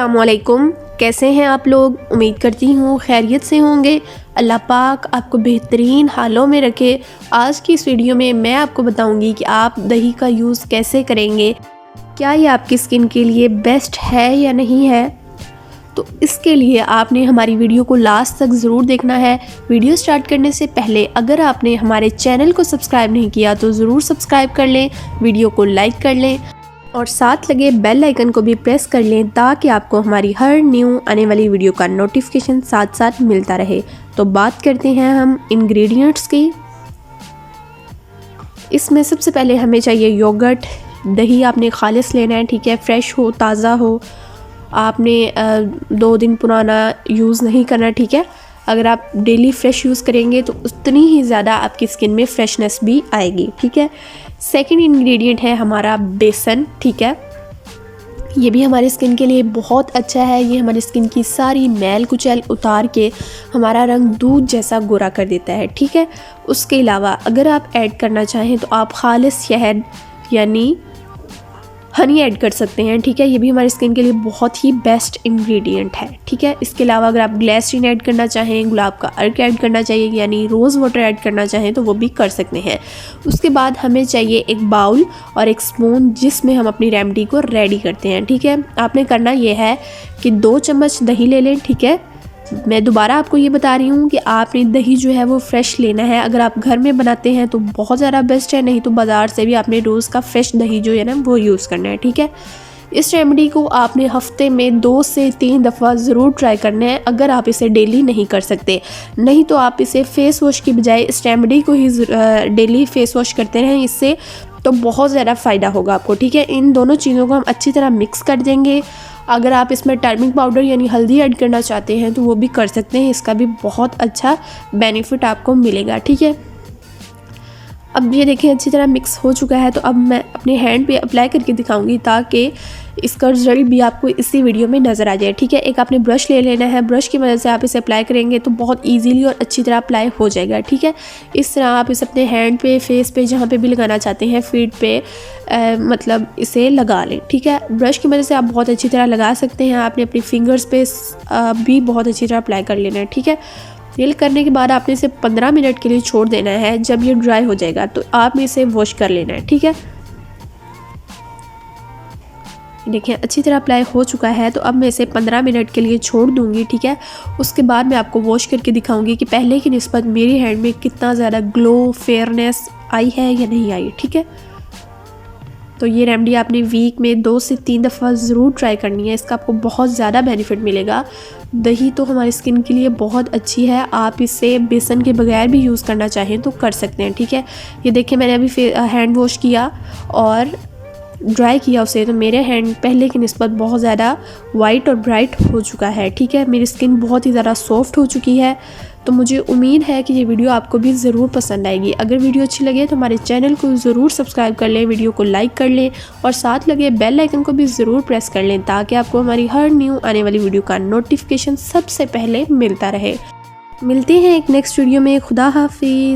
अस्सलामुअलैकुम, कैसे हैं आप लोग। उम्मीद करती हूँ खैरियत से होंगे। अल्लाह पाक आपको बेहतरीन हालों में रखे। आज की इस वीडियो में मैं आपको बताऊंगी कि आप दही का यूज़ कैसे करेंगे, क्या ये आपकी स्किन के लिए बेस्ट है या नहीं है। तो इसके लिए आपने हमारी वीडियो को लास्ट तक ज़रूर देखना है। वीडियो स्टार्ट करने से पहले अगर आपने हमारे चैनल को सब्सक्राइब नहीं किया तो ज़रूर सब्सक्राइब कर लें, वीडियो को लाइक कर लें और साथ लगे बेल आइकन को भी प्रेस कर लें ताकि आपको हमारी हर न्यू आने वाली वीडियो का नोटिफिकेशन साथ साथ मिलता रहे। तो बात करते हैं हम इंग्रेडिएंट्स की। इसमें सबसे पहले हमें चाहिए योगर्ट। दही आपने खालिस लेना है, ठीक है, फ्रेश हो, ताज़ा हो। आपने 2 दिन पुराना यूज़ नहीं करना, ठीक है। अगर आप डेली फ्रेश यूज़ करेंगे तो उतनी ही ज़्यादा आपकी स्किन में फ्रेशनेस भी आएगी, ठीक है। सेकंड इंग्रेडिएंट है हमारा बेसन, ठीक है। ये भी हमारी स्किन के लिए बहुत अच्छा है। ये हमारी स्किन की सारी मैल कुचैल उतार के हमारा रंग दूध जैसा गोरा कर देता है, ठीक है। उसके अलावा अगर आप ऐड करना चाहें तो आप खालिस शहद यानी हनी ऐड कर सकते हैं, ठीक है। ये भी हमारी स्किन के लिए बहुत ही बेस्ट इंग्रेडिएंट है, ठीक है। इसके अलावा अगर आप ग्लिसरीन ऐड करना चाहें, गुलाब का अर्क ऐड करना चाहिए यानी रोज़ वाटर ऐड करना चाहें तो वो भी कर सकते हैं। उसके बाद हमें चाहिए एक बाउल और एक स्पून जिसमें हम अपनी रेमेडी को रेडी करते हैं, ठीक है। आपने करना ये है कि 2 चम्मच दही ले लें, ठीक है। मैं दोबारा आपको ये बता रही हूँ कि आपने दही जो है वो फ्रेश लेना है। अगर आप घर में बनाते हैं तो बहुत ज़्यादा बेस्ट है, नहीं तो बाज़ार से भी आपने रोज़ का फ्रेश दही जो है ना वो यूज़ करना है, ठीक है। इस रेमेडी को आपने हफ्ते में 2 से 3 दफ़ा ज़रूर ट्राई करना है अगर आप इसे डेली नहीं कर सकते। नहीं तो आप इसे फेस वॉश की बजाय इस रेमेडी को ही डेली फेस वॉश करते रहें, इससे तो बहुत ज़्यादा फ़ायदा होगा आपको, ठीक है। इन दोनों चीज़ों को हम अच्छी तरह मिक्स कर देंगे। अगर आप इसमें टर्मरिक पाउडर यानी हल्दी ऐड करना चाहते हैं तो वो भी कर सकते हैं, इसका भी बहुत अच्छा बेनिफिट आपको मिलेगा, ठीक है। अब ये देखें अच्छी तरह मिक्स हो चुका है, तो अब मैं अपने हैंड पे अप्लाई करके दिखाऊंगी ताकि इसका रिजल्ट भी आपको इसी वीडियो में नज़र आ जाए, ठीक है। एक आपने ब्रश ले लेना है, ब्रश की मदद से आप इसे अप्लाई करेंगे तो बहुत इजीली और अच्छी तरह अप्लाई हो जाएगा, ठीक है। इस तरह आप इसे अपने हैंड पे, फेस पे, जहाँ पे भी लगाना चाहते हैं, फीट पे मतलब इसे लगा लें, ठीक है। ब्रश की मदद से आप बहुत अच्छी तरह लगा सकते हैं। आपने अपनी फिंगर्स पे भी बहुत अच्छी तरह अप्लाई कर लेना है, ठीक है। ये करने के बाद आपने इसे 15 मिनट के लिए छोड़ देना है। जब ये ड्राई हो जाएगा तो आपने इसे वॉश कर लेना है, ठीक है। देखिए अच्छी तरह अप्लाई हो चुका है, तो अब मैं इसे 15 मिनट के लिए छोड़ दूंगी, ठीक है। उसके बाद मैं आपको वॉश करके दिखाऊंगी कि पहले की निस्बत मेरी हैंड में कितना ज़्यादा ग्लो, फेयरनेस आई है या नहीं आई, ठीक है। तो ये रेमेडी आपने वीक में 2 से 3 दफ़ा ज़रूर ट्राई करनी है, इसका आपको बहुत ज़्यादा बेनिफिट मिलेगा। दही तो हमारी स्किन के लिए बहुत अच्छी है, आप इसे बेसन के बगैर भी यूज़ करना चाहें तो कर सकते हैं, ठीक है। ये देखिए मैंने अभी हैंड वॉश किया और ड्राई किया उसे, तो मेरे हैंड पहले की निस्बत बहुत ज़्यादा वाइट और ब्राइट हो चुका है, ठीक है। मेरी स्किन बहुत ही ज़्यादा सॉफ्ट हो चुकी है। तो मुझे उम्मीद है कि ये वीडियो आपको भी ज़रूर पसंद आएगी। अगर वीडियो अच्छी लगे तो हमारे चैनल को ज़रूर सब्सक्राइब कर लें, वीडियो को लाइक कर लें और साथ लगे बेल आइकन को भी ज़रूर प्रेस कर लें ताकि आपको हमारी हर न्यू आने वाली वीडियो का नोटिफिकेशन सबसे पहले मिलता रहे। मिलते हैं एक नेक्स्ट वीडियो में। खुदा हाफिज़।